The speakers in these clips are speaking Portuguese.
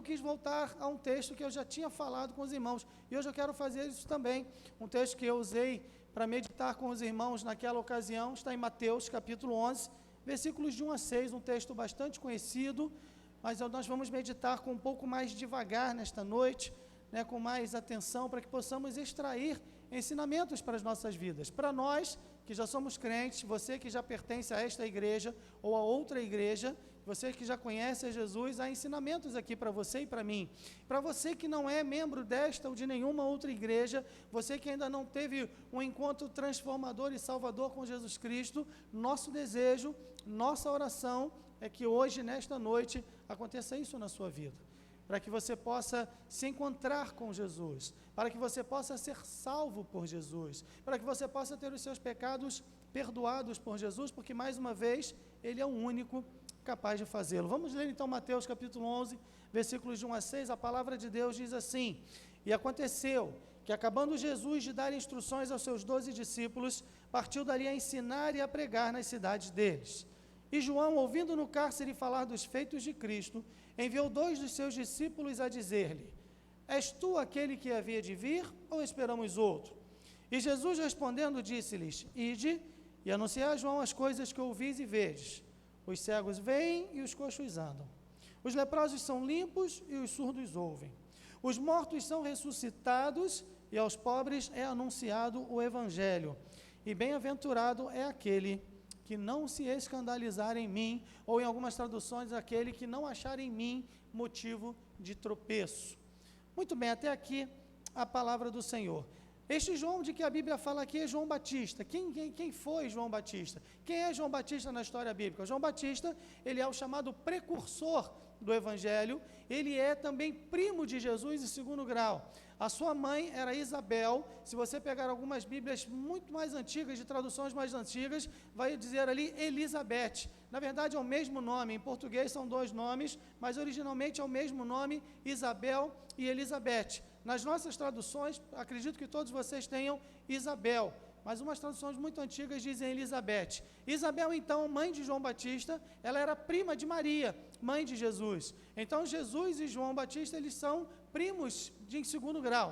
eu quis voltar a um texto que eu já tinha falado com os irmãos, e hoje eu quero fazer isso também. Um texto que eu usei para meditar com os irmãos naquela ocasião, está em Mateus, capítulo 11, versículos de 1 a 6, um texto bastante conhecido, mas nós vamos meditar com um pouco mais devagar nesta noite, né, com mais atenção, para que possamos extrair ensinamentos para as nossas vidas. Para nós, que já somos crentes, você que já pertence a esta igreja ou a outra igreja, você que já conhece a Jesus, há ensinamentos aqui para você e para mim. Para você que não é membro desta ou de nenhuma outra igreja, você que ainda não teve um encontro transformador e salvador com Jesus Cristo, nosso desejo, nossa oração é que hoje, nesta noite, aconteça isso na sua vida, para que você possa se encontrar com Jesus, para que você possa ser salvo por Jesus, para que você possa ter os seus pecados perdoados por Jesus, porque, mais uma vez, Ele é o único capaz de fazê-lo. Vamos ler então Mateus capítulo 11, versículos de 1 a 6, a palavra de Deus diz assim: E aconteceu que, acabando Jesus de dar instruções aos seus 12 discípulos, partiu dali a ensinar e a pregar nas cidades deles. E João, ouvindo no cárcere falar dos feitos de Cristo, enviou 2 dos seus discípulos a dizer-lhe: És tu aquele que havia de vir, ou esperamos outro? E Jesus respondendo disse-lhes: Ide e anunciai a João as coisas que ouvis e vedes. Os cegos veem e os coxos andam. Os leprosos são limpos e os surdos ouvem. Os mortos são ressuscitados e aos pobres é anunciado o Evangelho. E bem-aventurado é aquele que não se escandalizar em mim, ou em algumas traduções, aquele que não achar em mim motivo de tropeço. Muito bem, até aqui a palavra do Senhor. Este João de que a Bíblia fala aqui é João Batista. Quem foi João Batista? Quem é João Batista na história bíblica? João Batista, ele é o chamado precursor do Evangelho, ele é também primo de Jesus em segundo grau. A sua mãe era Isabel. Se você pegar algumas Bíblias muito mais antigas, de traduções mais antigas, vai dizer ali Elizabeth. Na verdade é o mesmo nome, em português são 2 nomes, mas originalmente é o mesmo nome, Isabel e Elizabeth. Nas nossas traduções, acredito que todos vocês tenham Isabel, mas umas traduções muito antigas dizem Elizabeth. Isabel, então, mãe de João Batista, ela era prima de Maria, mãe de Jesus. Então, Jesus e João Batista, eles são primos em segundo grau.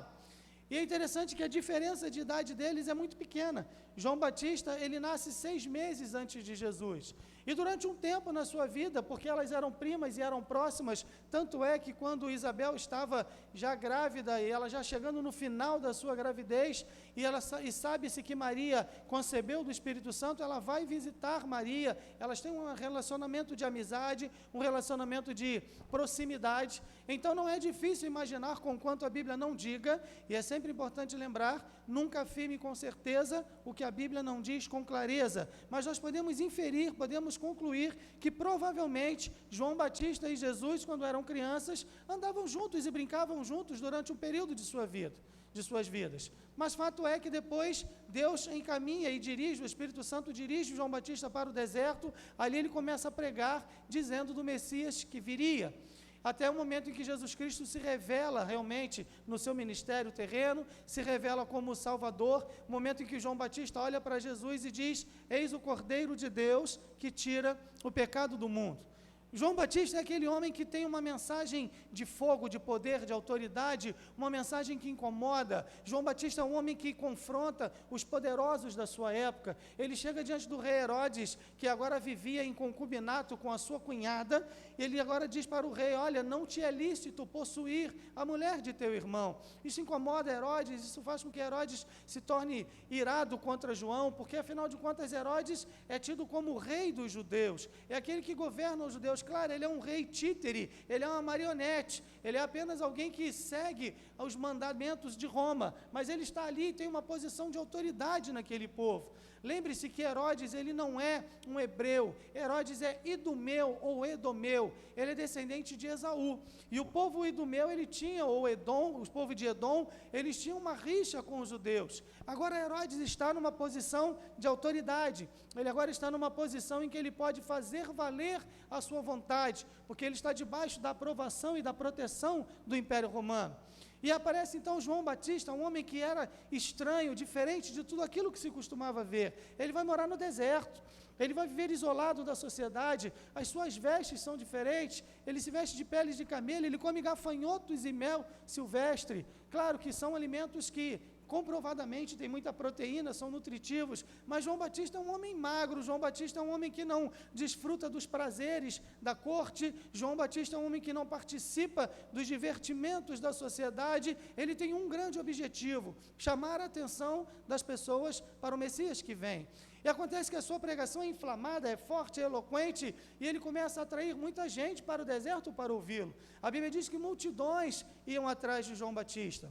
E é interessante que a diferença de idade deles é muito pequena. João Batista, ele nasce 6 meses antes de Jesus. E durante um tempo na sua vida, porque elas eram primas e eram próximas, tanto é que quando Isabel estava já grávida e ela já chegando no final da sua gravidez, e sabe-se que Maria concebeu do Espírito Santo, ela vai visitar Maria, elas têm um relacionamento de amizade, um relacionamento de proximidade. Então não é difícil imaginar, conquanto a Bíblia não diga, e é sempre importante lembrar, nunca afirme com certeza o que a Bíblia não diz com clareza, mas nós podemos inferir, podemos concluir que provavelmente João Batista e Jesus, quando eram crianças, andavam juntos e brincavam juntos durante um período de suas vidas. Mas fato é que depois Deus encaminha e dirige, o Espírito Santo dirige João Batista para o deserto, ali ele começa a pregar, dizendo do Messias que viria. Até o momento em que Jesus Cristo se revela realmente no seu ministério terreno, se revela como Salvador, o momento em que João Batista olha para Jesus e diz: Eis o Cordeiro de Deus que tira o pecado do mundo. João Batista é aquele homem que tem uma mensagem de fogo, de poder, de autoridade, uma mensagem que incomoda. João Batista é um homem que confronta os poderosos da sua época. Ele chega diante do rei Herodes, que agora vivia em concubinato com a sua cunhada, e ele agora diz para o rei: olha, não te é lícito possuir a mulher de teu irmão. Isso incomoda Herodes, isso faz com que Herodes se torne irado contra João, porque afinal de contas Herodes é tido como o rei dos judeus, é aquele que governa os judeus. Claro, ele é um rei títere, ele é uma marionete, ele é apenas alguém que segue os mandamentos de Roma, mas ele está ali e tem uma posição de autoridade naquele povo. Lembre-se que Herodes, ele não é um hebreu, Herodes é idumeu ou edomeu, ele é descendente de Esaú, e o povo idumeu, ele tinha, ou Edom, o povo de Edom, eles tinham uma rixa com os judeus. Agora Herodes está numa posição de autoridade, ele agora está numa posição em que ele pode fazer valer a sua vontade, porque ele está debaixo da aprovação e da proteção do Império Romano. E aparece então João Batista, um homem que era estranho, diferente de tudo aquilo que se costumava ver. Ele vai morar no deserto, ele vai viver isolado da sociedade, as suas vestes são diferentes, ele se veste de peles de camelo, ele come gafanhotos e mel silvestre. Claro que são alimentos que comprovadamente tem muita proteína, são nutritivos, mas João Batista é um homem magro, João Batista é um homem que não desfruta dos prazeres da corte, João Batista é um homem que não participa dos divertimentos da sociedade, ele tem um grande objetivo, chamar a atenção das pessoas para o Messias que vem. E acontece que a sua pregação é inflamada, é forte, é eloquente, e ele começa a atrair muita gente para o deserto para ouvi-lo. A Bíblia diz que multidões iam atrás de João Batista.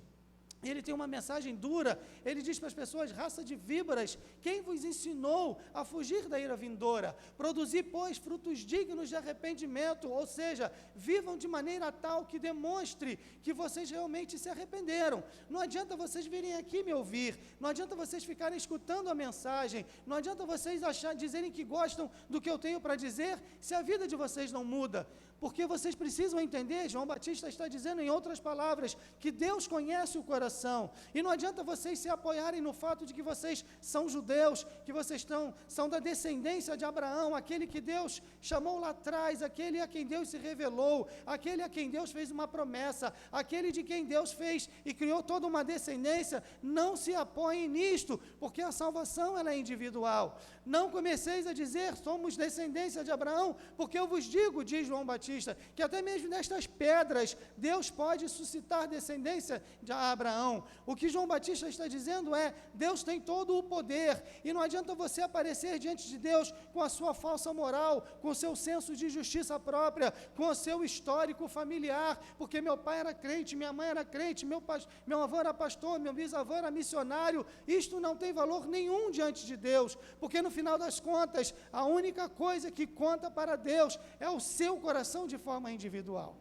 Ele tem uma mensagem dura, ele diz para as pessoas, raça de víboras, quem vos ensinou a fugir da ira vindoura? Produzir, pois, frutos dignos de arrependimento, ou seja, vivam de maneira tal que demonstre que vocês realmente se arrependeram. Não adianta vocês virem aqui me ouvir, não adianta vocês ficarem escutando a mensagem, não adianta vocês dizerem que gostam do que eu tenho para dizer, se a vida de vocês não muda. Porque vocês precisam entender, João Batista está dizendo em outras palavras, que Deus conhece o coração, e não adianta vocês se apoiarem no fato de que vocês são judeus, que vocês são da descendência de Abraão, aquele que Deus chamou lá atrás, aquele a quem Deus se revelou, aquele a quem Deus fez uma promessa, aquele de quem Deus fez e criou toda uma descendência. Não se apoiem nisto, porque a salvação ela é individual. Não comeceis a dizer, somos descendência de Abraão, porque eu vos digo, diz João Batista, que até mesmo nestas pedras, Deus pode suscitar descendência de Abraão. O que João Batista está dizendo é, Deus tem todo o poder, e não adianta você aparecer diante de Deus com a sua falsa moral, com o seu senso de justiça própria, com o seu histórico familiar, porque meu pai era crente, minha mãe era crente, meu avô era pastor, meu bisavô era missionário. Isto não tem valor nenhum diante de Deus, porque no final das contas, a única coisa que conta para Deus é o seu coração de forma individual.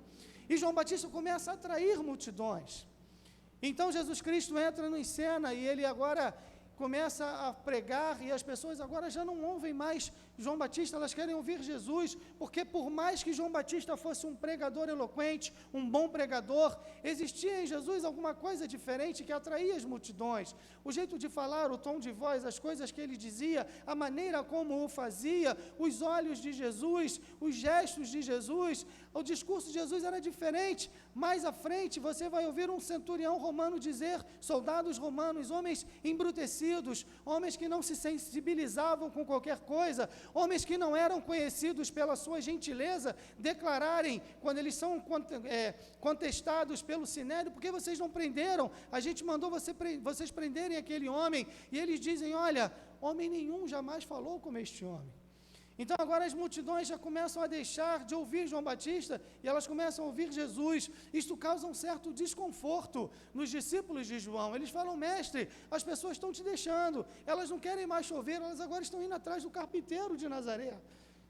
E João Batista começa a atrair multidões. Então Jesus Cristo entra em cena e ele agora começa a pregar, e as pessoas agora já não ouvem mais João Batista, elas querem ouvir Jesus, porque por mais que João Batista fosse um pregador eloquente, um bom pregador, existia em Jesus alguma coisa diferente que atraía as multidões. O jeito de falar, o tom de voz, as coisas que ele dizia, a maneira como o fazia, os olhos de Jesus, os gestos de Jesus, o discurso de Jesus era diferente. Mais à frente você vai ouvir um centurião romano dizer, soldados romanos, homens embrutecidos, homens que não se sensibilizavam com qualquer coisa, homens que não eram conhecidos pela sua gentileza, declararem, quando eles são contestados pelo Sinédrio, porque vocês não prenderam? A gente mandou vocês prenderem aquele homem, e eles dizem, olha, homem nenhum jamais falou como este homem. Então agora as multidões já começam a deixar de ouvir João Batista e elas começam a ouvir Jesus. Isto causa um certo desconforto nos discípulos de João. Eles falam, mestre, as pessoas estão te deixando, elas não querem mais te ouvir, elas agora estão indo atrás do carpinteiro de Nazaré.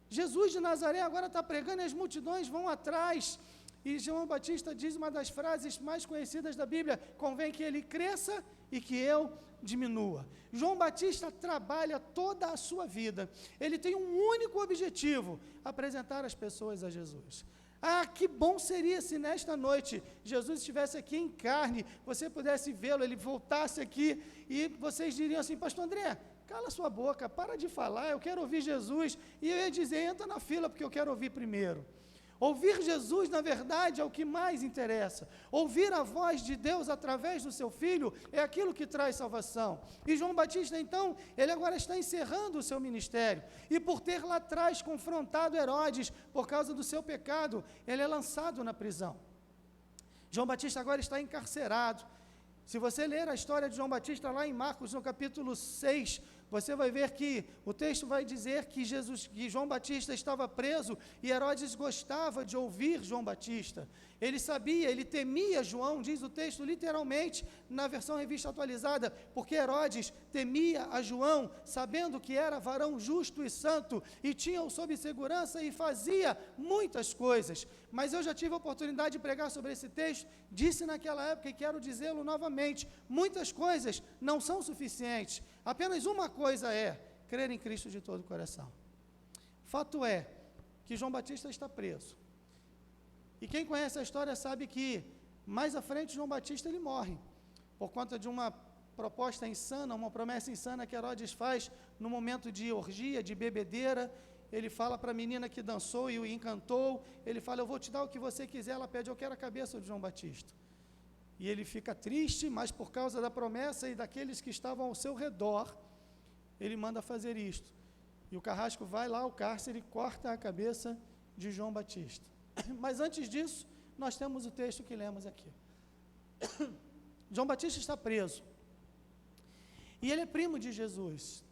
Jesus de Nazaré agora está pregando e as multidões vão atrás. E João Batista diz uma das frases mais conhecidas da Bíblia, convém que ele cresça e que eu diminua. João Batista trabalha toda a sua vida, ele tem um único objetivo, apresentar as pessoas a Jesus. Ah, que bom seria se nesta noite Jesus estivesse aqui em carne, você pudesse vê-lo, ele voltasse aqui e vocês diriam assim, pastor André, cala sua boca, para de falar, eu quero ouvir Jesus. E eu ia dizer, entra na fila porque eu quero ouvir primeiro. Ouvir Jesus, na verdade, é o que mais interessa. Ouvir a voz de Deus através do seu Filho é aquilo que traz salvação. E João Batista, então, ele agora está encerrando o seu ministério. E por ter lá atrás confrontado Herodes por causa do seu pecado, ele é lançado na prisão. João Batista agora está encarcerado. Se você ler a história de João Batista lá em Marcos, no capítulo 6, você vai ver que o texto vai dizer que João Batista estava preso e Herodes gostava de ouvir João Batista. Ele sabia, ele temia João, diz o texto literalmente na versão revista atualizada, porque Herodes temia a João, sabendo que era varão justo e santo e tinha-o sob segurança e fazia muitas coisas. Mas eu já tive a oportunidade de pregar sobre esse texto, disse naquela época e quero dizê-lo novamente, muitas coisas não são suficientes. Apenas uma coisa é crer em Cristo de todo o coração. Fato é que João Batista está preso. E quem conhece a história sabe que mais à frente, João Batista ele morre, por conta de uma proposta insana, uma promessa insana que Herodes faz no momento de orgia, de bebedeira. Ele fala para a menina que dançou e o encantou, ele fala, eu vou te dar o que você quiser, ela pede, eu quero a cabeça de João Batista. E ele fica triste, mas por causa da promessa e daqueles que estavam ao seu redor, ele manda fazer isto. E o carrasco vai lá ao cárcere e corta a cabeça de João Batista. Mas antes disso, nós temos o texto que lemos aqui. João Batista está preso. E ele é primo de Jesus.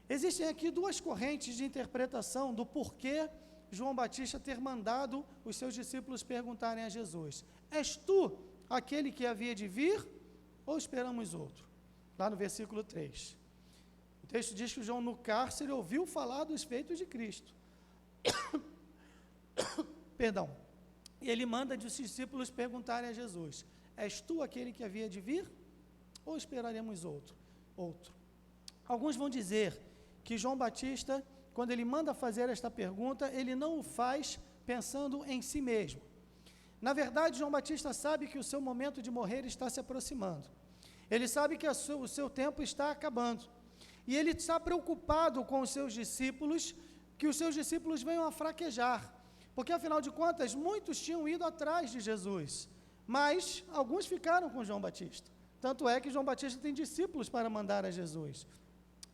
Existem aqui duas correntes de interpretação do porquê João Batista ter mandado os seus discípulos perguntarem a Jesus: és tu aquele que havia de vir ou esperamos outro? Lá no versículo 3. O texto diz que João no cárcere ouviu falar dos feitos de Cristo. Perdão. E ele manda os discípulos perguntarem a Jesus: és tu aquele que havia de vir ou esperaremos outro? Alguns vão dizer que João Batista, quando ele manda fazer esta pergunta, ele não o faz pensando em si mesmo. Na verdade, João Batista sabe que o seu momento de morrer está se aproximando. Ele sabe que o seu tempo está acabando. E ele está preocupado com os seus discípulos, que os seus discípulos venham a fraquejar. Porque, afinal de contas, muitos tinham ido atrás de Jesus, mas alguns ficaram com João Batista. Tanto é que João Batista tem discípulos para mandar a Jesus.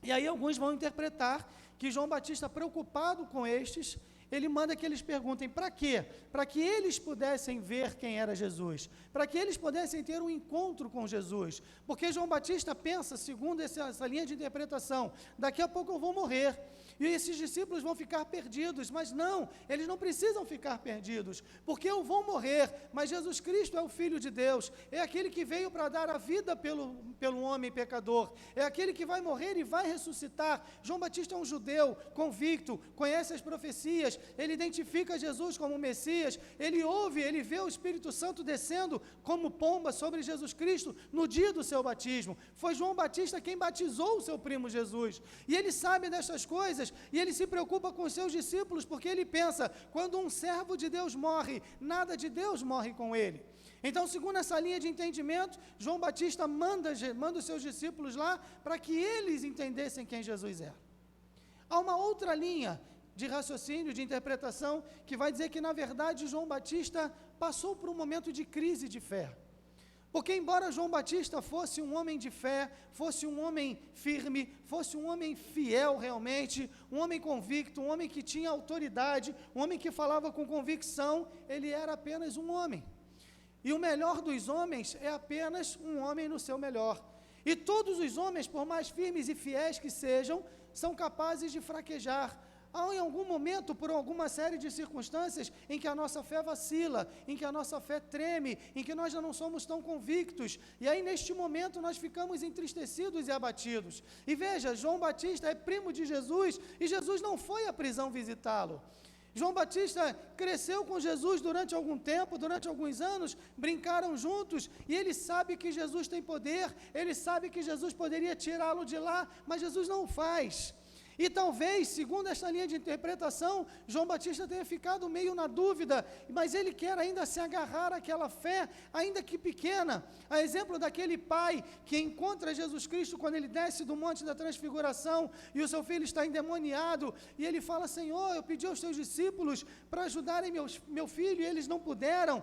E aí alguns vão interpretar que João Batista, preocupado com estes, ele manda que eles perguntem para quê? Para que eles pudessem ver quem era Jesus, para que eles pudessem ter um encontro com Jesus, porque João Batista pensa, segundo essa linha de interpretação, daqui a pouco eu vou morrer, e esses discípulos vão ficar perdidos, mas não, eles não precisam ficar perdidos, porque eu vou morrer, mas Jesus Cristo é o Filho de Deus, é aquele que veio para dar a vida pelo homem pecador, é aquele que vai morrer e vai ressuscitar. João Batista é um judeu convicto, conhece as profecias, ele identifica Jesus como Messias, ele ouve, ele vê o Espírito Santo descendo como pomba sobre Jesus Cristo no dia do seu batismo. Foi João Batista quem batizou o seu primo Jesus, e ele sabe dessas coisas, e ele se preocupa com os seus discípulos, porque ele pensa, quando um servo de Deus morre, nada de Deus morre com ele. Então, segundo essa linha de entendimento, João Batista manda os seus discípulos lá, para que eles entendessem quem Jesus era. Há uma outra linha de raciocínio, de interpretação, que vai dizer que, na verdade, João Batista passou por um momento de crise de fé. Porque, embora João Batista fosse um homem de fé, fosse um homem firme, fosse um homem fiel realmente, um homem convicto, um homem que tinha autoridade, um homem que falava com convicção, ele era apenas um homem. E o melhor dos homens é apenas um homem no seu melhor. E todos os homens, por mais firmes e fiéis que sejam, são capazes de fraquejar. Há em algum momento, por alguma série de circunstâncias, em que a nossa fé vacila, em que a nossa fé treme, em que nós já não somos tão convictos, e aí neste momento nós ficamos entristecidos e abatidos. E veja, João Batista é primo de Jesus, e Jesus não foi à prisão visitá-lo. João Batista cresceu com Jesus durante algum tempo, durante alguns anos, brincaram juntos, e ele sabe que Jesus tem poder, ele sabe que Jesus poderia tirá-lo de lá, mas Jesus não o faz. E talvez, segundo esta linha de interpretação, João Batista tenha ficado meio na dúvida, mas ele quer ainda se agarrar àquela fé, ainda que pequena. A exemplo daquele pai que encontra Jesus Cristo quando ele desce do Monte da Transfiguração e o seu filho está endemoniado, e ele fala: Senhor, eu pedi aos teus discípulos para ajudarem meu filho e eles não puderam.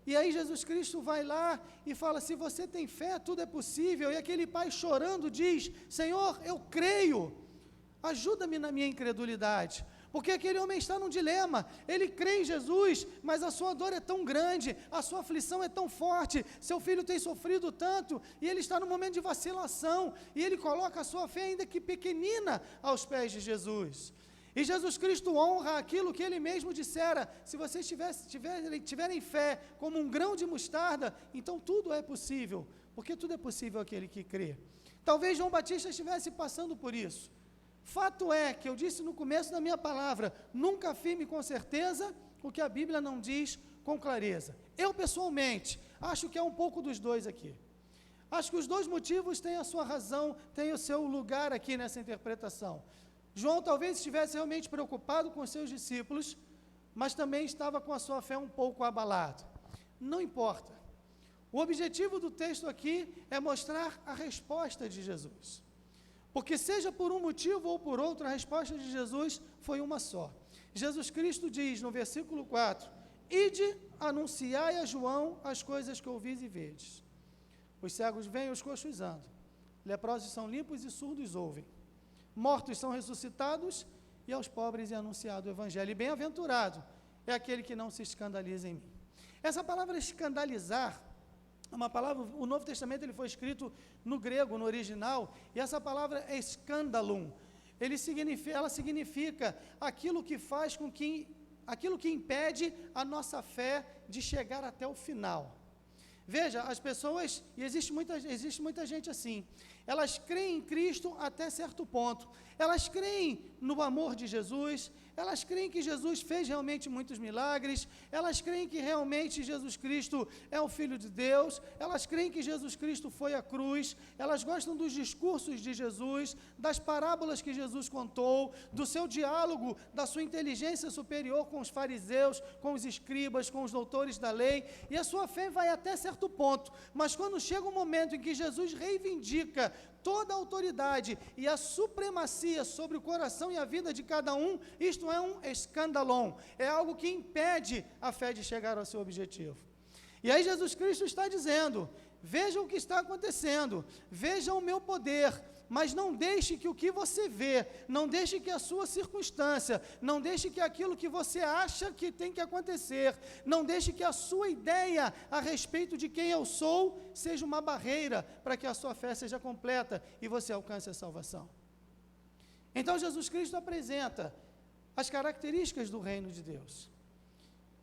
E aí Jesus Cristo vai lá e fala: se você tem fé, tudo é possível. E aquele pai chorando diz: Senhor, eu creio. Ajuda-me na minha incredulidade, porque aquele homem está num dilema, ele crê em Jesus, mas a sua dor é tão grande, a sua aflição é tão forte, seu filho tem sofrido tanto, e ele está num momento de vacilação, e ele coloca a sua fé ainda que pequenina aos pés de Jesus. E Jesus Cristo honra aquilo que ele mesmo dissera: se vocês tiverem fé como um grão de mostarda, então tudo é possível, porque tudo é possível àquele que crê. Talvez João Batista estivesse passando por isso. Fato é que eu disse no começo da minha palavra, nunca afirme com certeza o que a Bíblia não diz com clareza. Eu, pessoalmente, acho que é um pouco dos dois aqui. Acho que os dois motivos têm a sua razão, têm o seu lugar aqui nessa interpretação. João talvez estivesse realmente preocupado com os seus discípulos, mas também estava com a sua fé um pouco abalado. Não importa. O objetivo do texto aqui é mostrar a resposta de Jesus. Porque seja por um motivo ou por outro, a resposta de Jesus foi uma só. Jesus Cristo diz no versículo 4, ide, anunciai a João as coisas que ouvis e vedes. Os cegos veem, os coxos andam. Leprosos são limpos e surdos ouvem. Mortos são ressuscitados e aos pobres é anunciado o evangelho. E bem-aventurado é aquele que não se escandaliza em mim. Essa palavra escandalizar, uma palavra, o Novo Testamento ele foi escrito no grego, no original, e essa palavra é escandalum. Ela significa aquilo que faz com que, aquilo que impede a nossa fé de chegar até o final. Veja, as pessoas, e existe muita gente assim, elas creem em Cristo até certo ponto, elas creem no amor de Jesus, elas creem que Jesus fez realmente muitos milagres, elas creem que realmente Jesus Cristo é o Filho de Deus, elas creem que Jesus Cristo foi à cruz, elas gostam dos discursos de Jesus, das parábolas que Jesus contou, do seu diálogo, da sua inteligência superior com os fariseus, com os escribas, com os doutores da lei, e a sua fé vai até certo ponto, mas quando chega um momento em que Jesus reivindica toda a autoridade e a supremacia sobre o coração e a vida de cada um, isto é um escandalon, é algo que impede a fé de chegar ao seu objetivo. E aí Jesus Cristo está dizendo, veja o que está acontecendo, veja o meu poder, mas não deixe que o que você vê, não deixe que a sua circunstância, não deixe que aquilo que você acha que tem que acontecer, não deixe que a sua ideia a respeito de quem eu sou seja uma barreira para que a sua fé seja completa e você alcance a salvação. Então Jesus Cristo apresenta as características do reino de Deus.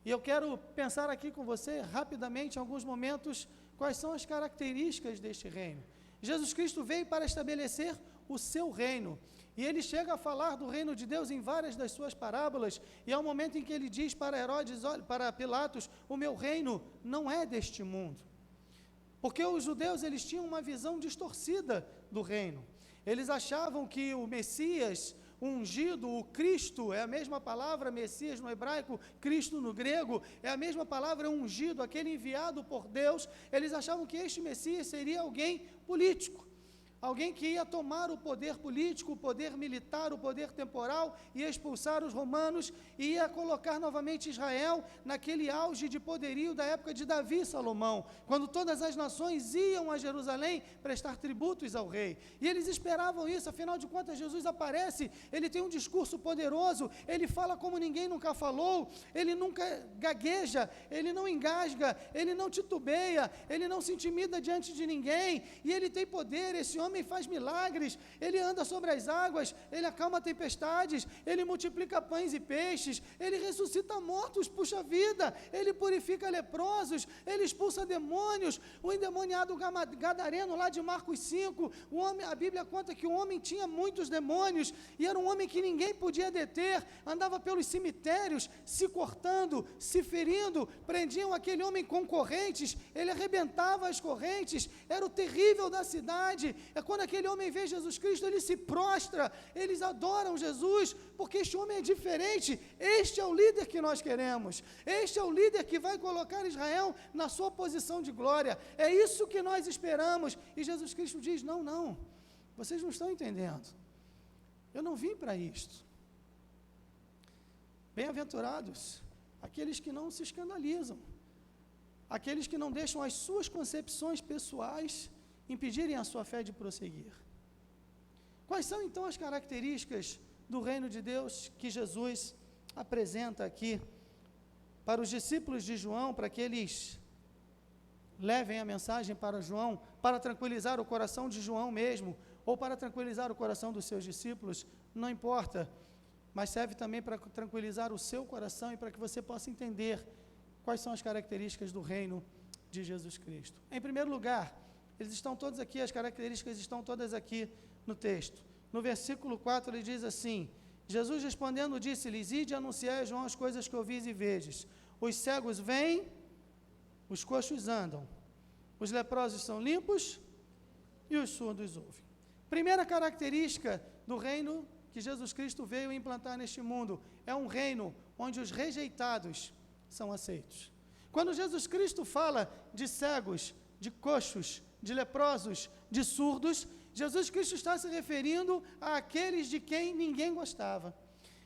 E eu quero pensar aqui com você rapidamente, em alguns momentos, quais são as características deste reino. Jesus Cristo veio para estabelecer o seu reino, e ele chega a falar do reino de Deus em várias das suas parábolas, e há um momento em que ele diz para Herodes, para Pilatos, o meu reino não é deste mundo, porque os judeus eles tinham uma visão distorcida do reino, eles achavam que o Messias, o ungido, o Cristo, é a mesma palavra, Messias no hebraico, Cristo no grego, é a mesma palavra ungido, aquele enviado por Deus, eles achavam que este Messias seria alguém político, alguém que ia tomar o poder político, o poder militar, o poder temporal, ia expulsar os romanos e ia colocar novamente Israel naquele auge de poderio da época de Davi e Salomão, quando todas as nações iam a Jerusalém prestar tributos ao rei. E eles esperavam isso, afinal de contas Jesus aparece, ele tem um discurso poderoso, ele fala como ninguém nunca falou, ele nunca gagueja, ele não engasga, ele não titubeia, ele não se intimida diante de ninguém, e ele tem poder, esse homem faz milagres, ele anda sobre as águas, ele acalma tempestades, ele multiplica pães e peixes, ele ressuscita mortos, puxa vida, ele purifica leprosos, ele expulsa demônios, o endemoniado gadareno lá de Marcos 5, o homem, a Bíblia conta que o homem tinha muitos demônios, e era um homem que ninguém podia deter, andava pelos cemitérios, se cortando, se ferindo, prendiam aquele homem com correntes, ele arrebentava as correntes, era o terrível da cidade. É quando aquele homem vê Jesus Cristo, ele se prostra, eles adoram Jesus, porque este homem é diferente, este é o líder que nós queremos, este é o líder que vai colocar Israel na sua posição de glória, é isso que nós esperamos, e Jesus Cristo diz, não, vocês não estão entendendo, eu não vim para isto. Bem-aventurados aqueles que não se escandalizam, aqueles que não deixam as suas concepções pessoais impedirem a sua fé de prosseguir. Quais são então as características do reino de Deus que Jesus apresenta aqui para os discípulos de João, para que eles levem a mensagem para João, para tranquilizar o coração de João mesmo, ou para tranquilizar o coração dos seus discípulos, não importa, mas serve também para tranquilizar o seu coração e para que você possa entender quais são as características do reino de Jesus Cristo. Em primeiro lugar, eles estão todos aqui, as características estão todas aqui no texto. No versículo 4 ele diz assim, Jesus respondendo disse-lhes, ide anunciai a João as coisas que ouvis e vedes. Os cegos vêm, os coxos andam, os leprosos são limpos e os surdos ouvem. Primeira característica do reino que Jesus Cristo veio implantar neste mundo, é um reino onde os rejeitados são aceitos. Quando Jesus Cristo fala de cegos, de coxos, de leprosos, de surdos, Jesus Cristo está se referindo àqueles de quem ninguém gostava.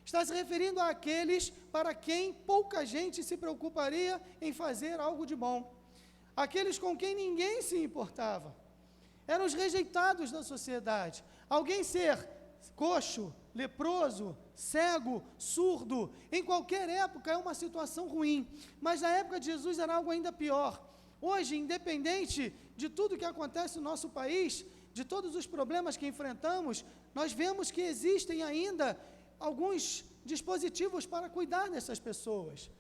Está se referindo àqueles para quem pouca gente se preocuparia em fazer algo de bom. Aqueles com quem ninguém se importava. Eram os rejeitados da sociedade. Alguém ser coxo, leproso, cego, surdo, em qualquer época é uma situação ruim. Mas na época de Jesus era algo ainda pior. Hoje, independente de tudo que acontece no nosso país, de todos os problemas que enfrentamos, nós vemos que existem ainda alguns dispositivos para cuidar dessas pessoas,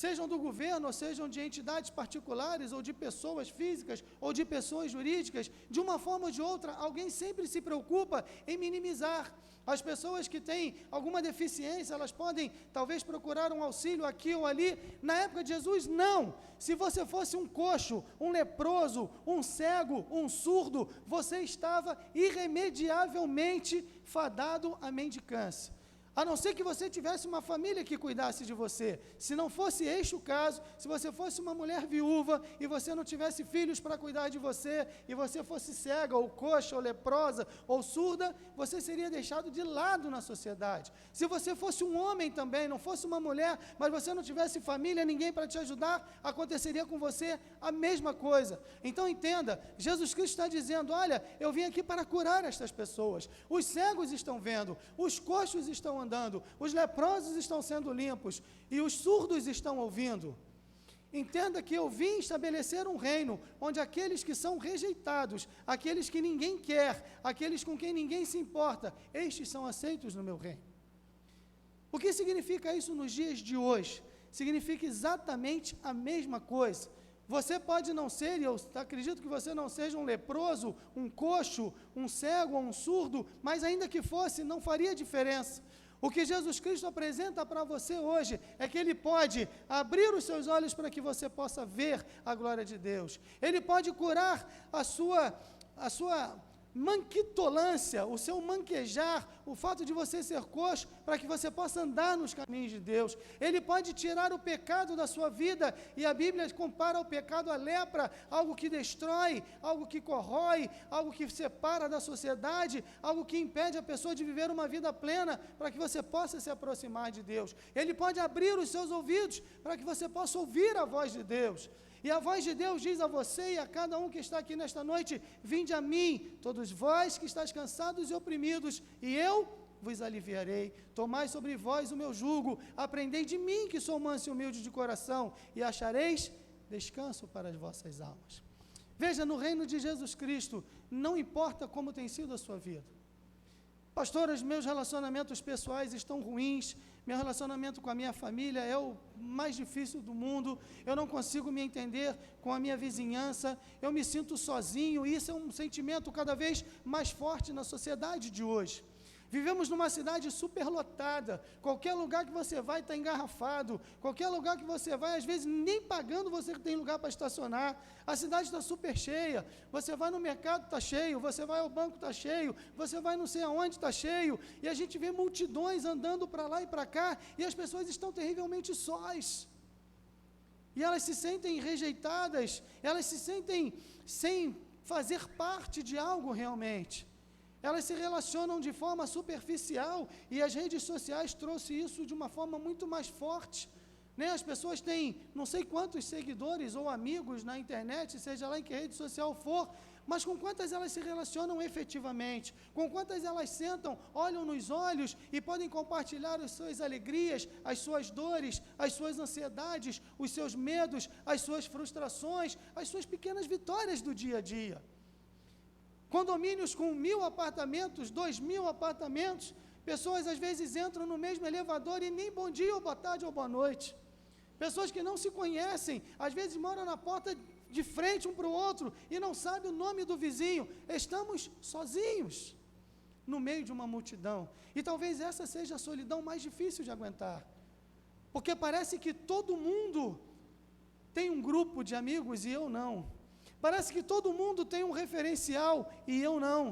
sejam do governo, ou sejam de entidades particulares, ou de pessoas físicas, ou de pessoas jurídicas. De uma forma ou de outra, alguém sempre se preocupa em minimizar. As pessoas que têm alguma deficiência, elas podem talvez procurar um auxílio aqui ou ali. Na época de Jesus, não. Se você fosse um coxo, um leproso, um cego, um surdo, você estava irremediavelmente fadado à mendicância. A não ser que você tivesse uma família que cuidasse de você. Se não fosse este o caso, se você fosse uma mulher viúva e você não tivesse filhos para cuidar de você, e você fosse cega, ou coxa, ou leprosa, ou surda, você seria deixado de lado na sociedade. Se você fosse um homem também, não fosse uma mulher, mas você não tivesse família, ninguém para te ajudar, aconteceria com você a mesma coisa. Então entenda, Jesus Cristo está dizendo, olha, eu vim aqui para curar estas pessoas. Os cegos estão vendo, os coxos estão andando, os leprosos estão sendo limpos e os surdos estão ouvindo. Entenda que eu vim estabelecer um reino onde aqueles que são rejeitados, aqueles que ninguém quer, aqueles com quem ninguém se importa, estes são aceitos no meu reino. O que significa isso nos dias de hoje? Significa exatamente a mesma coisa. Você pode não ser, e eu acredito que você não seja um leproso, um coxo, um cego ou um surdo, mas ainda que fosse, não faria diferença. O que Jesus Cristo apresenta para você hoje é que Ele pode abrir os seus olhos para que você possa ver a glória de Deus. Ele pode curar a sua manquitolância, o seu manquejar, o fato de você ser coxo, para que você possa andar nos caminhos de Deus. Ele pode tirar o pecado da sua vida, e a Bíblia compara o pecado à lepra, algo que destrói, algo que corrói, algo que separa da sociedade, algo que impede a pessoa de viver uma vida plena, para que você possa se aproximar de Deus. Ele pode abrir os seus ouvidos, para que você possa ouvir a voz de Deus. E a voz de Deus diz a você e a cada um que está aqui nesta noite, vinde a mim, todos vós que estáis cansados e oprimidos, e eu vos aliviarei. Tomai sobre vós o meu jugo, aprendei de mim que sou manso e humilde de coração, e achareis descanso para as vossas almas. Veja, no reino de Jesus Cristo, não importa como tem sido a sua vida. Pastor, os meus relacionamentos pessoais estão ruins, meu relacionamento com a minha família é o mais difícil do mundo, eu não consigo me entender com a minha vizinhança, eu me sinto sozinho, e isso é um sentimento cada vez mais forte na sociedade de hoje. Vivemos numa cidade superlotada, qualquer lugar que você vai está engarrafado, qualquer lugar que você vai, às vezes nem pagando você tem lugar para estacionar, a cidade está super cheia, você vai no mercado, está cheio, você vai ao banco, está cheio, você vai não sei aonde, está cheio, e a gente vê multidões andando para lá e para cá, e as pessoas estão terrivelmente sós, e elas se sentem rejeitadas, elas se sentem sem fazer parte de algo realmente. Elas se relacionam de forma superficial, e as redes sociais trouxeram isso de uma forma muito mais forte, né? As pessoas têm não sei quantos seguidores ou amigos na internet, seja lá em que rede social for, mas com quantas elas se relacionam efetivamente, com quantas elas sentam, olham nos olhos e podem compartilhar as suas alegrias, as suas dores, as suas ansiedades, os seus medos, as suas frustrações, as suas pequenas vitórias do dia a dia. Condomínios com 1.000 apartamentos, 2.000 apartamentos, pessoas às vezes entram no mesmo elevador e nem bom dia, ou boa tarde, ou boa noite. Pessoas que não se conhecem, às vezes moram na porta de frente um para o outro e não sabem o nome do vizinho. Estamos sozinhos no meio de uma multidão. E talvez essa seja a solidão mais difícil de aguentar. Porque parece que todo mundo tem um grupo de amigos e eu não. Parece que todo mundo tem um referencial e eu não.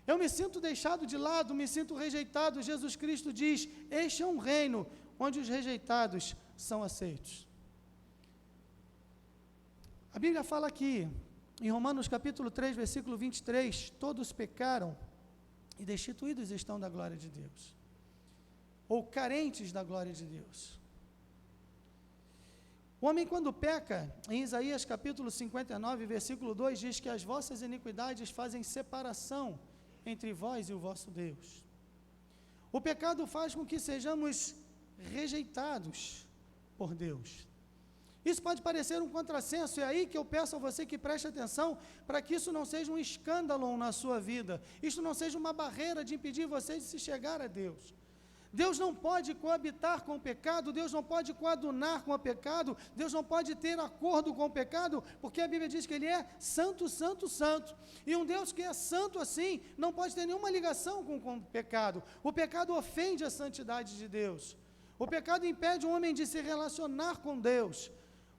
Eu me sinto deixado de lado, me sinto rejeitado. Jesus Cristo diz, este é um reino onde os rejeitados são aceitos. A Bíblia fala aqui, em Romanos capítulo 3, versículo 23, todos pecaram e destituídos estão da glória de Deus, ou carentes da glória de Deus. O homem, quando peca, em Isaías capítulo 59, versículo 2, diz que as vossas iniquidades fazem separação entre vós e o vosso Deus. O pecado faz com que sejamos rejeitados por Deus. Isso pode parecer um contrassenso, é aí que eu peço a você que preste atenção, para que isso não seja um escândalo na sua vida, isso não seja uma barreira de impedir você de se chegar a Deus. Deus não pode coabitar com o pecado, Deus não pode coadunar com o pecado, Deus não pode ter acordo com o pecado, porque a Bíblia diz que Ele é santo, santo, santo. E um Deus que é santo assim, não pode ter nenhuma ligação com o pecado. O pecado ofende a santidade de Deus. O pecado impede o homem de se relacionar com Deus.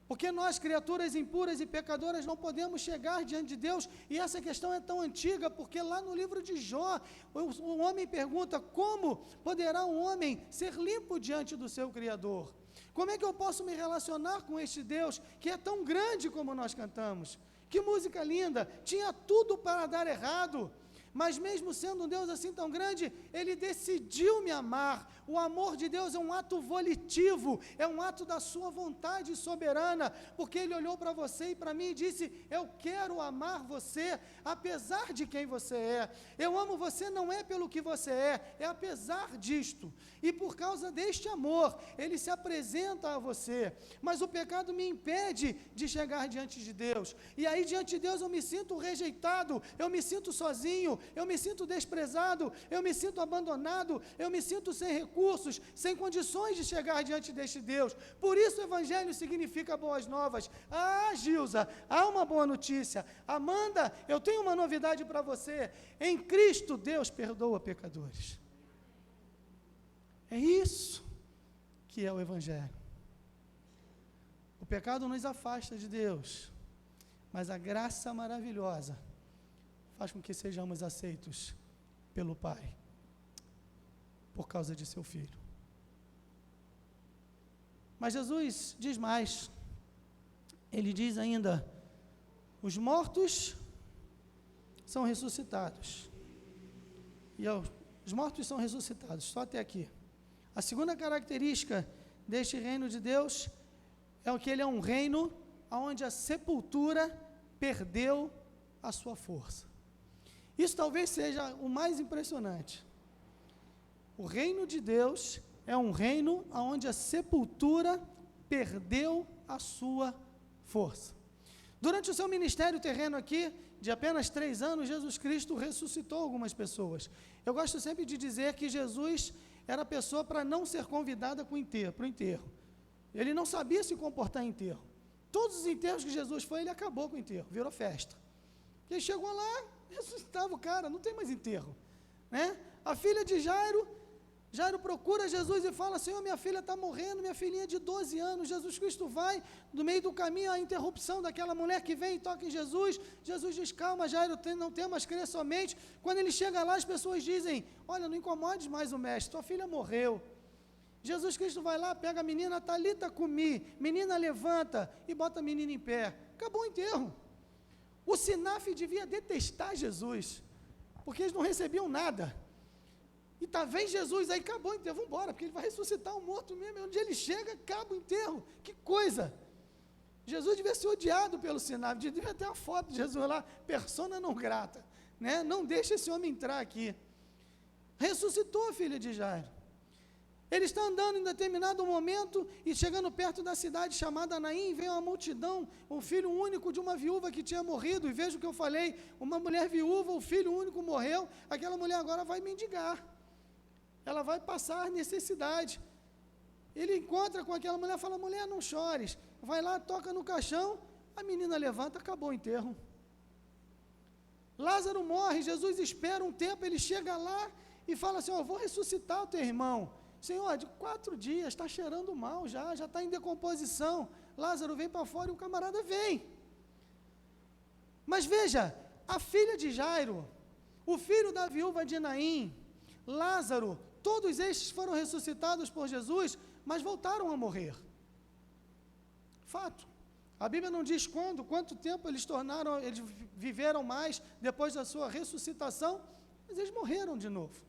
Porque nós, criaturas impuras e pecadoras, não podemos chegar diante de Deus, e essa questão é tão antiga, porque lá no livro de Jó, o homem pergunta, como poderá um homem ser limpo diante do seu Criador? Como é que eu posso me relacionar com este Deus, que é tão grande como nós cantamos? Que música linda, tinha tudo para dar errado, mas mesmo sendo um Deus assim tão grande, Ele decidiu me amar. O amor de Deus é um ato volitivo, é um ato da sua vontade soberana, porque Ele olhou para você e para mim e disse, eu quero amar você, apesar de quem você é. Eu amo você não é pelo que você é apesar disto. E por causa deste amor, Ele se apresenta a você. Mas o pecado me impede de chegar diante de Deus. E aí diante de Deus eu me sinto rejeitado, eu me sinto sozinho, eu me sinto desprezado, eu me sinto abandonado, eu me sinto sem recursos, sem condições de chegar diante deste Deus. Por isso o Evangelho significa boas novas. Ah, Gilza, há uma boa notícia. Amanda, eu tenho uma novidade para você. Em Cristo, Deus perdoa pecadores. É isso que é o Evangelho. O pecado nos afasta de Deus, mas a graça maravilhosa faz com que sejamos aceitos pelo Pai, por causa de seu Filho. Mas Jesus diz mais, Ele diz ainda, os mortos são ressuscitados, e os mortos são ressuscitados, só até aqui. A segunda característica deste reino de Deus é que ele é um reino onde a sepultura perdeu a sua força. Isso talvez seja o mais impressionante. O reino de Deus é um reino onde a sepultura perdeu a sua força. Durante o seu ministério terreno aqui, de apenas 3 anos, Jesus Cristo ressuscitou algumas pessoas. Eu gosto sempre de dizer que Jesus era a pessoa para não ser convidada para o enterro. Ele não sabia se comportar em enterro. Todos os enterros que Jesus foi, ele acabou com o enterro, virou festa. Ele chegou lá, ressuscitava o cara, não tem mais enterro, né? A filha de Jairo procura Jesus e fala, Senhor, minha filha está morrendo, minha filhinha de 12 anos, Jesus Cristo vai, no meio do caminho, a interrupção daquela mulher que vem e toca em Jesus, Jesus diz, calma Jairo, não temas, crer somente. Quando ele chega lá, as pessoas dizem, olha, não incomodes mais o mestre, tua filha morreu. Jesus Cristo vai lá, pega a menina, Talita cumi, menina levanta, e bota a menina em pé, acabou o enterro. O SINAF devia detestar Jesus, porque eles não recebiam nada. E vem Jesus, aí acabou o enterro, vamos embora, porque ele vai ressuscitar um morto mesmo, onde ele chega, acaba o enterro, que coisa. Jesus devia ser odiado pelo SINAF, devia ter uma foto de Jesus lá, persona não grata, né? Não deixa esse homem entrar aqui. Ressuscitou a filha de Jairo. Ele está andando em determinado momento e chegando perto da cidade chamada Naim, vem uma multidão, o filho único de uma viúva que tinha morrido, e veja o que eu falei, uma mulher viúva, o filho único morreu, aquela mulher agora vai mendigar, ela vai passar necessidade. Ele encontra com aquela mulher, fala, mulher, não chores, vai lá, toca no caixão, a menina levanta, acabou o enterro. Lázaro morre, Jesus espera um tempo, ele chega lá e fala assim, eu vou ressuscitar o teu irmão. Senhor, de 4 dias, está cheirando mal já está em decomposição. Lázaro vem para fora e o camarada vem. Mas veja, a filha de Jairo, o filho da viúva de Naim, Lázaro, todos estes foram ressuscitados por Jesus, mas voltaram a morrer. Fato. A Bíblia não diz quanto tempo eles viveram mais depois da sua ressuscitação, mas eles morreram de novo.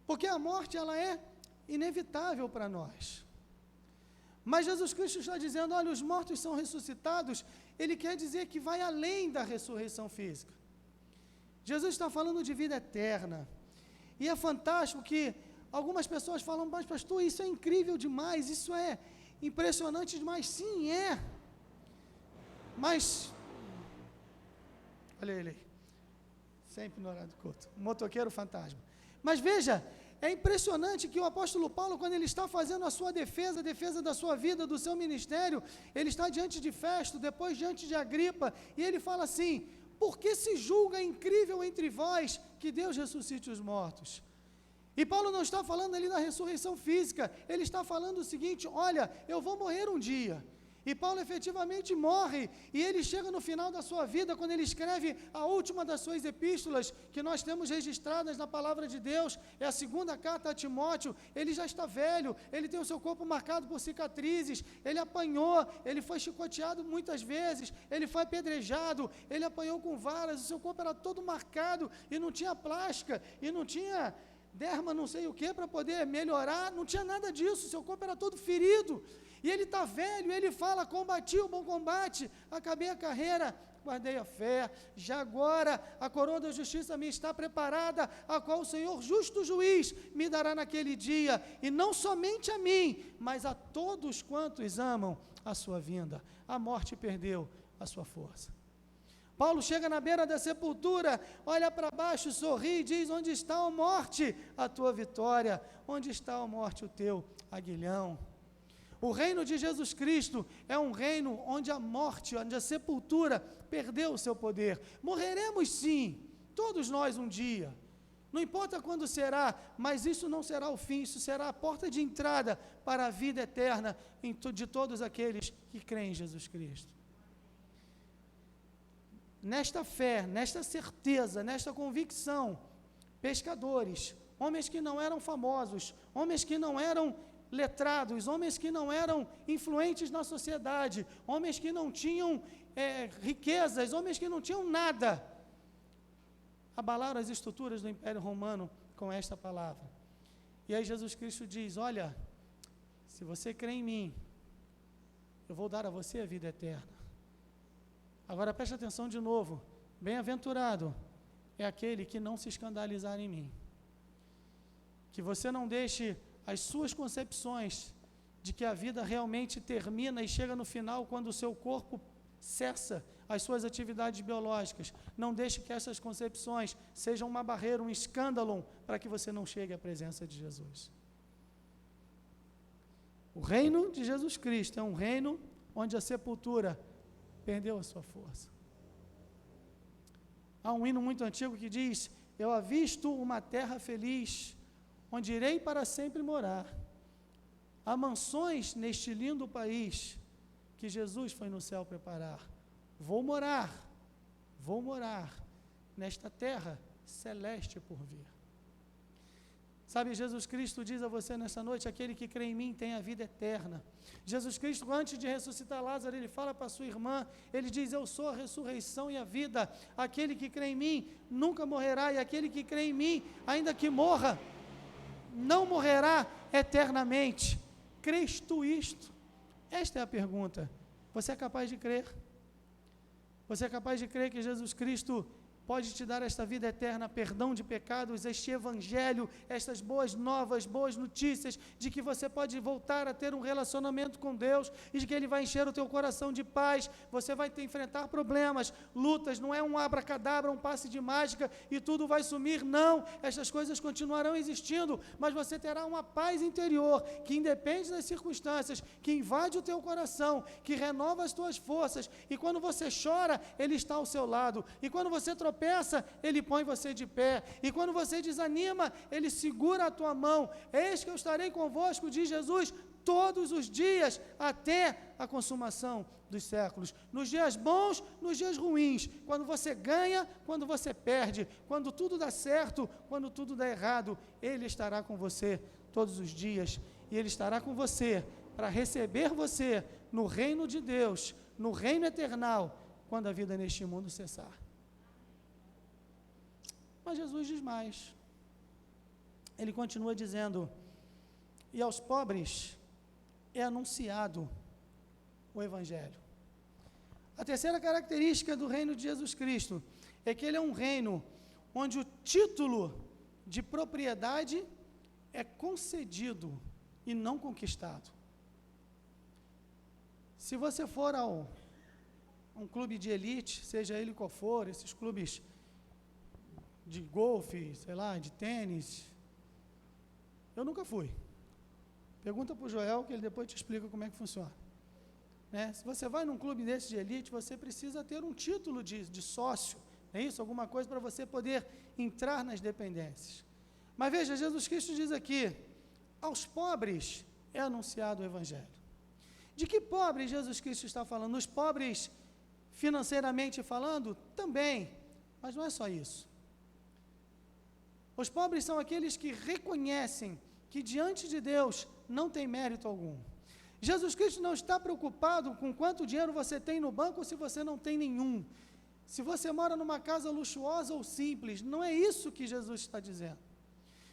Porque a morte, ela é inevitável para nós. Mas Jesus Cristo está dizendo, olha, os mortos são ressuscitados, ele quer dizer que vai além da ressurreição física. Jesus está falando de vida eterna. E é fantástico que algumas pessoas falam, mas pastor, isso é incrível demais, isso é impressionante demais. Sim, é. Mas, olha ele aí, sempre no horário do culto, um motoqueiro fantasma. Mas veja, é impressionante que o apóstolo Paulo, quando ele está fazendo a sua defesa, a defesa da sua vida, do seu ministério, ele está diante de Festo, depois diante de Agripa, e ele fala assim, por que se julga incrível entre vós que Deus ressuscite os mortos? E Paulo não está falando ali da ressurreição física, ele está falando o seguinte, olha, eu vou morrer um dia. E Paulo efetivamente morre, e ele chega no final da sua vida, quando ele escreve a última das suas epístolas, que nós temos registradas na palavra de Deus, é a segunda carta a Timóteo. Ele já está velho, ele tem o seu corpo marcado por cicatrizes, ele apanhou, ele foi chicoteado muitas vezes, ele foi apedrejado, ele apanhou com varas, o seu corpo era todo marcado, e não tinha plástica, e não tinha derma não sei o que para poder melhorar, não tinha nada disso, seu corpo era todo ferido, e ele está velho, ele fala, combati o bom combate, acabei a carreira, guardei a fé, já agora a coroa da justiça me está preparada, a qual o Senhor justo juiz me dará naquele dia, e não somente a mim, mas a todos quantos amam a sua vinda. A morte perdeu a sua força. Paulo chega na beira da sepultura, olha para baixo, sorri e diz, onde está a morte, a tua vitória? Onde está a morte, o teu aguilhão? O reino de Jesus Cristo é um reino onde a morte, onde a sepultura perdeu o seu poder. Morreremos sim, todos nós um dia. Não importa quando será, mas isso não será o fim, isso será a porta de entrada para a vida eterna de todos aqueles que creem em Jesus Cristo. Nesta fé, nesta certeza, nesta convicção, pescadores, homens que não eram famosos, homens que não eram letrados, homens que não eram influentes na sociedade, homens que não tinham riquezas, homens que não tinham nada, abalaram as estruturas do Império Romano com esta palavra. E aí Jesus Cristo diz, olha, se você crê em mim, eu vou dar a você a vida eterna. Agora preste atenção de novo, bem-aventurado é aquele que não se escandalizar em mim, que você não deixe as suas concepções de que a vida realmente termina e chega no final quando o seu corpo cessa as suas atividades biológicas. Não deixe que essas concepções sejam uma barreira, um escândalo para que você não chegue à presença de Jesus. O reino de Jesus Cristo é um reino onde a sepultura perdeu a sua força. Há um hino muito antigo que diz, eu avisto uma terra feliz, onde irei para sempre morar. Há mansões neste lindo país que Jesus foi no céu preparar. Vou morar nesta terra celeste por vir. Sabe, Jesus Cristo diz a você nessa noite, aquele que crê em mim tem a vida eterna. Jesus Cristo, antes de ressuscitar Lázaro, ele fala para sua irmã, ele diz, eu sou a ressurreição e a vida. Aquele que crê em mim nunca morrerá, e aquele que crê em mim, ainda que morra, não morrerá eternamente. Crês tu isto? Esta é a pergunta. Você é capaz de crer? Você é capaz de crer que Jesus Cristo pode te dar esta vida eterna, perdão de pecados, este evangelho, estas boas novas, boas notícias, de que você pode voltar a ter um relacionamento com Deus, e de que Ele vai encher o teu coração de paz, você vai enfrentar problemas, lutas, não é um abracadabra, um passe de mágica, e tudo vai sumir, não, estas coisas continuarão existindo, mas você terá uma paz interior, que independe das circunstâncias, que invade o teu coração, que renova as tuas forças, e quando você chora, Ele está ao seu lado, e quando você tropeça, Ele põe você de pé, e quando você desanima, Ele segura a tua mão. Eis que eu estarei convosco, diz Jesus, todos os dias, até a consumação dos séculos, nos dias bons, nos dias ruins, quando você ganha, quando você perde, quando tudo dá certo, quando tudo dá errado, Ele estará com você todos os dias, e Ele estará com você para receber você no reino de Deus, no reino eternal, quando a vida neste mundo cessar. Mas Jesus diz mais. Ele continua dizendo: e aos pobres é anunciado o Evangelho. A terceira característica do reino de Jesus Cristo é que ele é um reino onde o título de propriedade é concedido e não conquistado. Se você for a um clube de elite, seja ele qual for, esses clubes de golfe, sei lá, de tênis, eu nunca fui. Pergunta para o Joel, que ele depois te explica como é que funciona. Né? Se você vai num clube desse de elite, você precisa ter um título de sócio, não é isso? Alguma coisa para você poder entrar nas dependências. Mas veja, Jesus Cristo diz aqui: aos pobres é anunciado o Evangelho. De que pobres Jesus Cristo está falando? Os pobres financeiramente falando? Também, mas não é só isso. Os pobres são aqueles que reconhecem que diante de Deus não tem mérito algum. Jesus Cristo não está preocupado com quanto dinheiro você tem no banco ou se você não tem nenhum. Se você mora numa casa luxuosa ou simples, não é isso que Jesus está dizendo.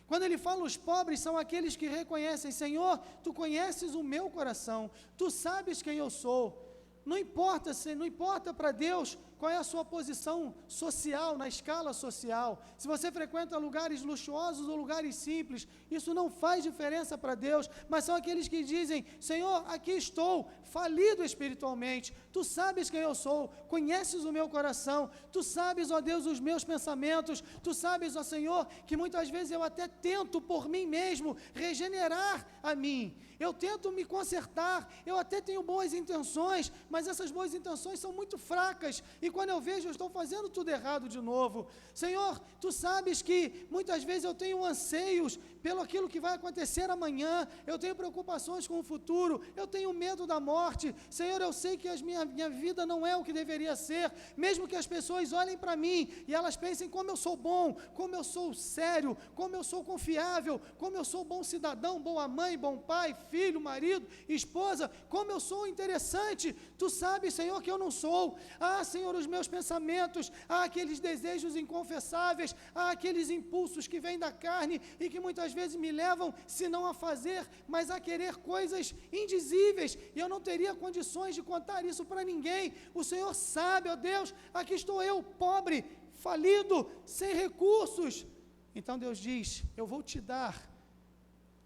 Quando ele fala os pobres, são aqueles que reconhecem: Senhor, Tu conheces o meu coração, Tu sabes quem eu sou. Não importa para Deus qual é a sua posição social, na escala social. Se você frequenta lugares luxuosos ou lugares simples, isso não faz diferença para Deus, mas são aqueles que dizem: Senhor, aqui estou, falido espiritualmente, Tu sabes quem eu sou, conheces o meu coração, Tu sabes, ó Deus, os meus pensamentos, Tu sabes, ó Senhor, que muitas vezes eu até tento por mim mesmo regenerar a mim, eu tento me consertar, eu até tenho boas intenções, mas essas boas intenções são muito fracas, e quando eu vejo, eu estou fazendo tudo errado de novo. Senhor, Tu sabes que muitas vezes eu tenho anseios pelo aquilo que vai acontecer amanhã, eu tenho preocupações com o futuro, eu tenho medo da morte. Senhor, eu sei que a minha vida não é o que deveria ser, mesmo que as pessoas olhem para mim e elas pensem como eu sou bom, como eu sou sério, como eu sou confiável, como eu sou bom cidadão, boa mãe, bom pai, filho, marido, esposa, como eu sou interessante. Tu sabes, Senhor, que eu não sou. Ah, Senhor, os meus pensamentos, aqueles desejos inconfessáveis, aqueles impulsos que vêm da carne e que muitas vezes me levam, se não a fazer, mas a querer coisas indizíveis, e eu não teria condições de contar isso para ninguém. O Senhor sabe, ó Deus, aqui estou eu, pobre, falido, sem recursos. Então Deus diz: eu vou te dar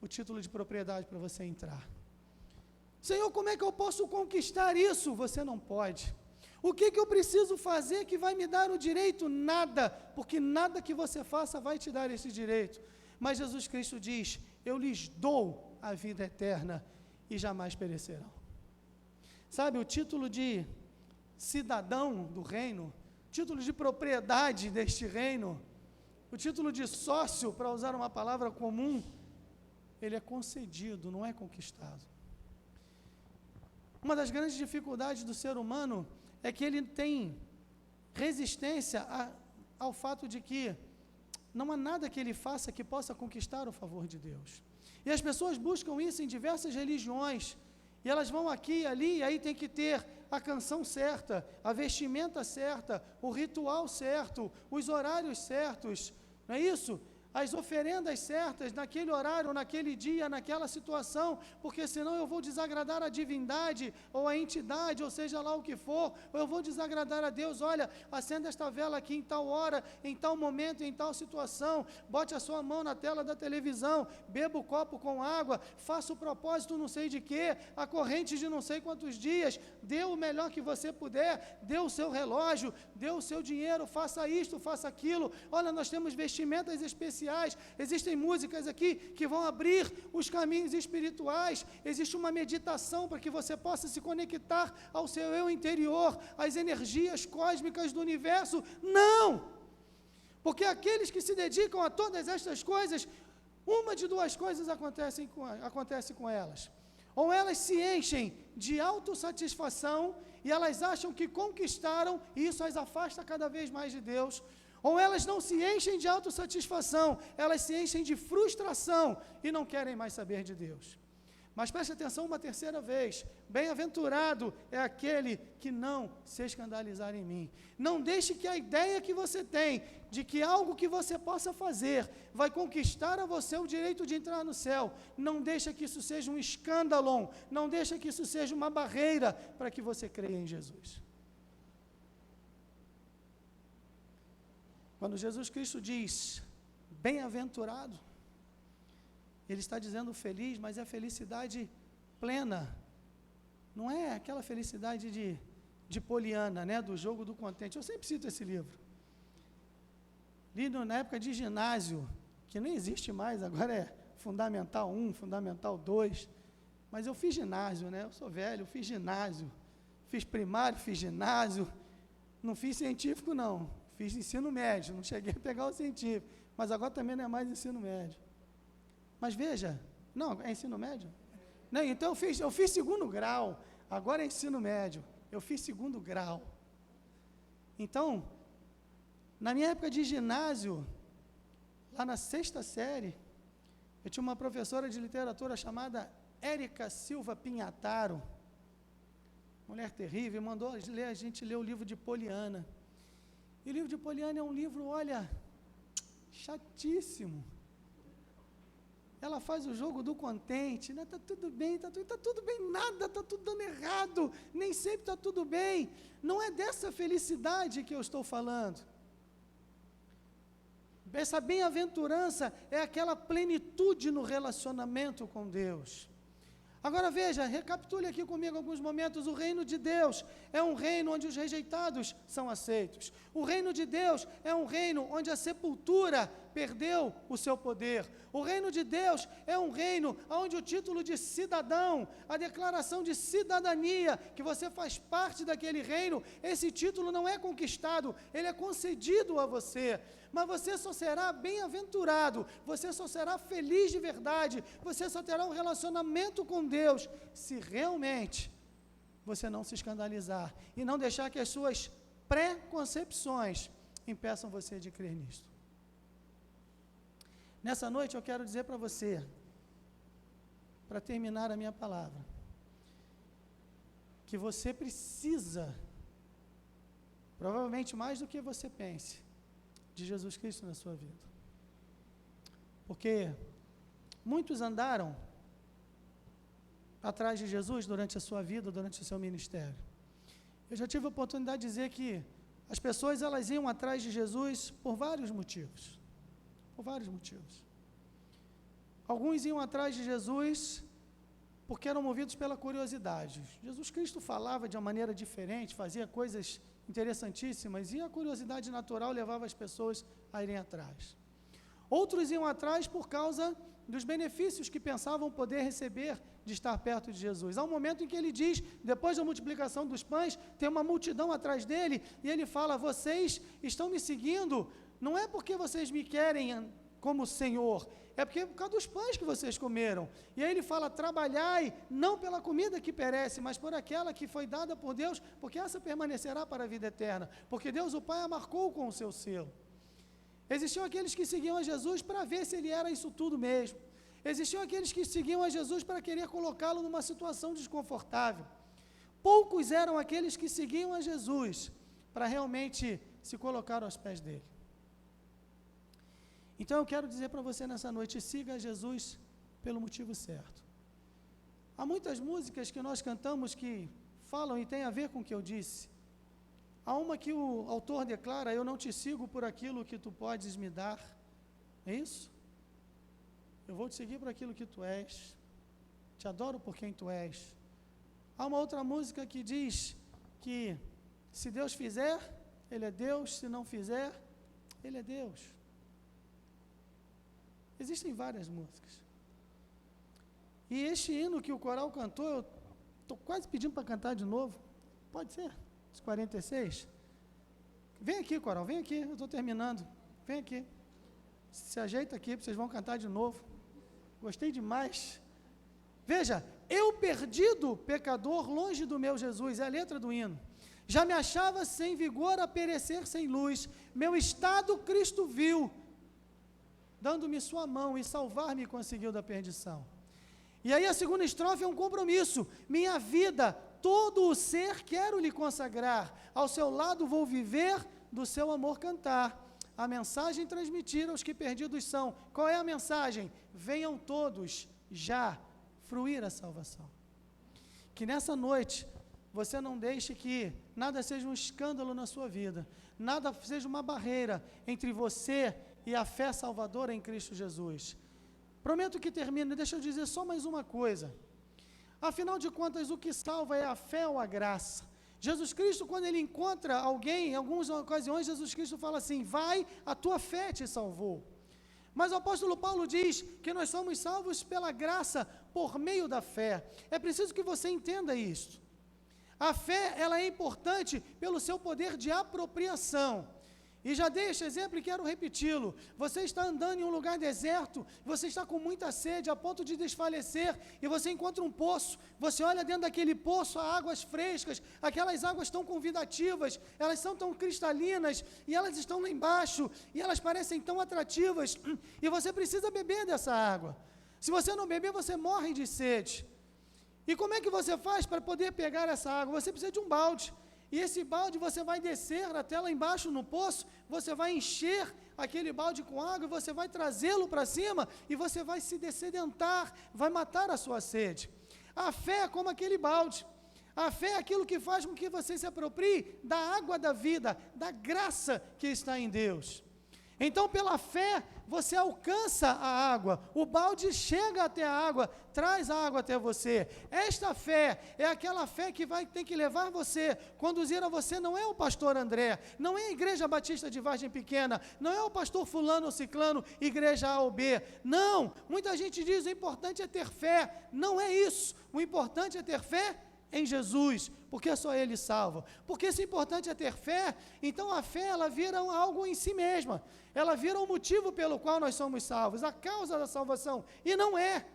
o título de propriedade para você entrar. Senhor, como é que eu posso conquistar isso? Você não pode. O que eu preciso fazer que vai me dar o direito? Nada, porque nada que você faça vai te dar esse direito. Mas Jesus Cristo diz: eu lhes dou a vida eterna e jamais perecerão. Sabe, o título de cidadão do reino, título de propriedade deste reino, o título de sócio, para usar uma palavra comum, ele é concedido, não é conquistado. Uma das grandes dificuldades do ser humano é que ele tem resistência ao fato de que não há nada que ele faça que possa conquistar o favor de Deus. E as pessoas buscam isso em diversas religiões, e elas vão aqui e ali, e aí tem que ter a canção certa, a vestimenta certa, o ritual certo, os horários certos, não é isso? As oferendas certas, naquele horário, naquele dia, naquela situação, porque senão eu vou desagradar a divindade, ou a entidade, ou seja lá o que for, ou eu vou desagradar a Deus. Olha, acenda esta vela aqui em tal hora, em tal momento, em tal situação, bote a sua mão na tela da televisão, beba o copo com água, faça o propósito não sei de quê, a corrente de não sei quantos dias, dê o melhor que você puder, dê o seu relógio, dê o seu dinheiro, faça isto, faça aquilo. Olha, nós temos vestimentas especiais, existem músicas aqui que vão abrir os caminhos espirituais, existe uma meditação para que você possa se conectar ao seu eu interior, às energias cósmicas do universo. Não! Porque aqueles que se dedicam a todas estas coisas, uma de duas coisas acontece com elas. Ou elas se enchem de autossatisfação e elas acham que conquistaram, e isso as afasta cada vez mais de Deus. Ou elas não se enchem de autossatisfação, elas se enchem de frustração e não querem mais saber de Deus. Mas preste atenção uma terceira vez. Bem-aventurado é aquele que não se escandalizar em mim. Não deixe que a ideia que você tem de que algo que você possa fazer vai conquistar a você o direito de entrar no céu, não deixe que isso seja um escândalo, não deixe que isso seja uma barreira para que você creia em Jesus. Quando Jesus Cristo diz, bem-aventurado, Ele está dizendo feliz, mas é felicidade plena. Não é aquela felicidade de Poliana, né, do jogo do contente. Eu sempre cito esse livro. Li na época de ginásio, que nem existe mais, agora é Fundamental 1, Fundamental 2. Mas eu fiz ginásio, né? Eu sou velho, eu fiz ginásio. Fiz primário, fiz ginásio. Não fiz científico, não. Fiz ensino médio, não cheguei a pegar o científico. Mas agora também não é mais ensino médio. Mas veja, não, é ensino médio? Não, então eu fiz segundo grau, agora é ensino médio. Eu fiz segundo grau. Então, na minha época de ginásio, lá na 6ª série, eu tinha uma professora de literatura chamada Érica Silva Pinhataro, mulher terrível, mandou a gente ler o livro de Poliana. E o livro de Poliana é um livro, olha, chatíssimo. Ela faz o jogo do contente, né? Está tudo bem, está tudo bem, nada, está tudo dando errado, nem sempre está tudo bem. Não é dessa felicidade que eu estou falando. Essa bem-aventurança é aquela plenitude no relacionamento com Deus. Agora veja, recapitule aqui comigo alguns momentos. O reino de Deus é um reino onde os rejeitados são aceitos. O reino de Deus é um reino onde a sepultura perdeu o seu poder. O reino de Deus é um reino onde o título de cidadão, a declaração de cidadania, que você faz parte daquele reino, esse título não é conquistado, ele é concedido a você. Mas você só será bem-aventurado, você só será feliz de verdade, você só terá um relacionamento com Deus, se realmente você não se escandalizar e não deixar que as suas preconcepções impeçam você de crer nisto. Nessa noite eu quero dizer para você, para terminar a minha palavra, que você precisa, provavelmente mais do que você pense, de Jesus Cristo na sua vida. Porque muitos andaram atrás de Jesus durante a sua vida, durante o seu ministério. Eu já tive a oportunidade de dizer que as pessoas elas iam atrás de Jesus por vários motivos. Por vários motivos. Alguns iam atrás de Jesus porque eram movidos pela curiosidade. Jesus Cristo falava de uma maneira diferente, fazia coisas interessantíssimas, e a curiosidade natural levava as pessoas a irem atrás. Outros iam atrás por causa dos benefícios que pensavam poder receber de estar perto de Jesus. Há um momento em que ele diz, depois da multiplicação dos pães, tem uma multidão atrás dele, e ele fala, vocês estão me seguindo, não é porque vocês me querem como Senhor, é porque é por causa dos pães que vocês comeram. E aí ele fala, trabalhai, não pela comida que perece, mas por aquela que foi dada por Deus, porque essa permanecerá para a vida eterna, porque Deus o Pai a marcou com o seu selo. Existiam aqueles que seguiam a Jesus para ver se ele era isso tudo mesmo. Existiam aqueles que seguiam a Jesus para querer colocá-lo numa situação desconfortável. Poucos eram aqueles que seguiam a Jesus para realmente se colocar aos pés dele. Então eu quero dizer para você nessa noite, siga Jesus pelo motivo certo. Há muitas músicas que nós cantamos que falam e têm a ver com o que eu disse. Há uma que o autor declara, eu não te sigo por aquilo que tu podes me dar. É isso? Eu vou te seguir por aquilo que tu és. Te adoro por quem tu és. Há uma outra música que diz que se Deus fizer, Ele é Deus, se não fizer, Ele é Deus. Existem várias músicas. E este hino que o coral cantou, eu estou quase pedindo para cantar de novo. Pode ser? Os 46? Vem aqui, coral, vem aqui, eu estou terminando. Vem aqui. Se ajeita aqui, vocês vão cantar de novo. Gostei demais. Veja, eu perdido, pecador, longe do meu Jesus, é a letra do hino. Já me achava sem vigor a perecer sem luz. Meu estado Cristo viu, dando-me sua mão e salvar-me conseguiu da perdição. E aí a segunda estrofe é um compromisso. Minha vida, todo o ser quero lhe consagrar, ao seu lado vou viver, do seu amor cantar. A mensagem transmitir aos que perdidos são. Qual é a mensagem? Venham todos já fruir a salvação. Que nessa noite você não deixe que nada seja um escândalo na sua vida, nada seja uma barreira entre você e a fé salvadora em Cristo Jesus. Prometo que termino, deixa eu dizer só mais uma coisa. Afinal de contas, o que salva é a fé ou a graça? Jesus Cristo, quando ele encontra alguém, em algumas ocasiões, Jesus Cristo fala assim, vai, a tua fé te salvou. Mas o apóstolo Paulo diz que nós somos salvos pela graça, por meio da fé. É preciso que você entenda isso. A fé, ela é importante pelo seu poder de apropriação. E já dei este exemplo e quero repeti-lo. Você está andando em um lugar deserto, você está com muita sede, a ponto de desfalecer, e você encontra um poço. Você olha dentro daquele poço, há águas frescas, aquelas águas tão convidativas, elas são tão cristalinas, e elas estão lá embaixo, e elas parecem tão atrativas, e você precisa beber dessa água. Se você não beber, você morre de sede. E como é que você faz para poder pegar essa água? Você precisa de um balde. E esse balde você vai descer até lá embaixo no poço, você vai encher aquele balde com água, e você vai trazê-lo para cima, e você vai se dessedentar, vai matar a sua sede. A fé é como aquele balde. A fé é aquilo que faz com que você se aproprie da água da vida, da graça que está em Deus. Então, pela fé, você alcança a água, o balde chega até a água, traz a água até você. Esta fé é aquela fé que tem que levar você, conduzir a você, não é o pastor André, não é a Igreja Batista de Vargem Pequena, não é o pastor fulano ou ciclano, igreja A ou B, não. Muita gente diz, o importante é ter fé, não é isso, o importante é ter fé em Jesus, porque só Ele salva. Porque se importante é ter fé, então a fé ela vira algo em si mesma, ela vira o motivo pelo qual nós somos salvos, a causa da salvação, e não é.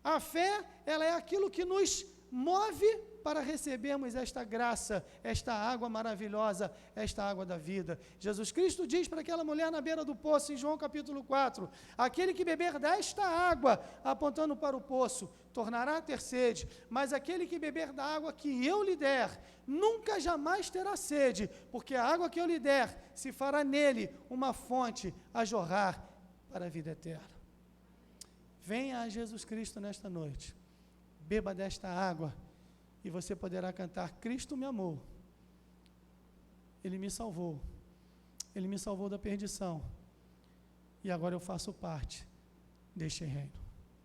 A fé, ela é aquilo que nos move para recebermos esta graça, esta água maravilhosa, esta água da vida. Jesus Cristo diz para aquela mulher na beira do poço, em João capítulo 4, aquele que beber desta água, apontando para o poço, tornará a ter sede, mas aquele que beber da água que eu lhe der, nunca jamais terá sede, porque a água que eu lhe der, se fará nele uma fonte a jorrar para a vida eterna. Venha a Jesus Cristo nesta noite, beba desta água, e você poderá cantar, Cristo me amou, Ele me salvou da perdição, e agora eu faço parte deste reino.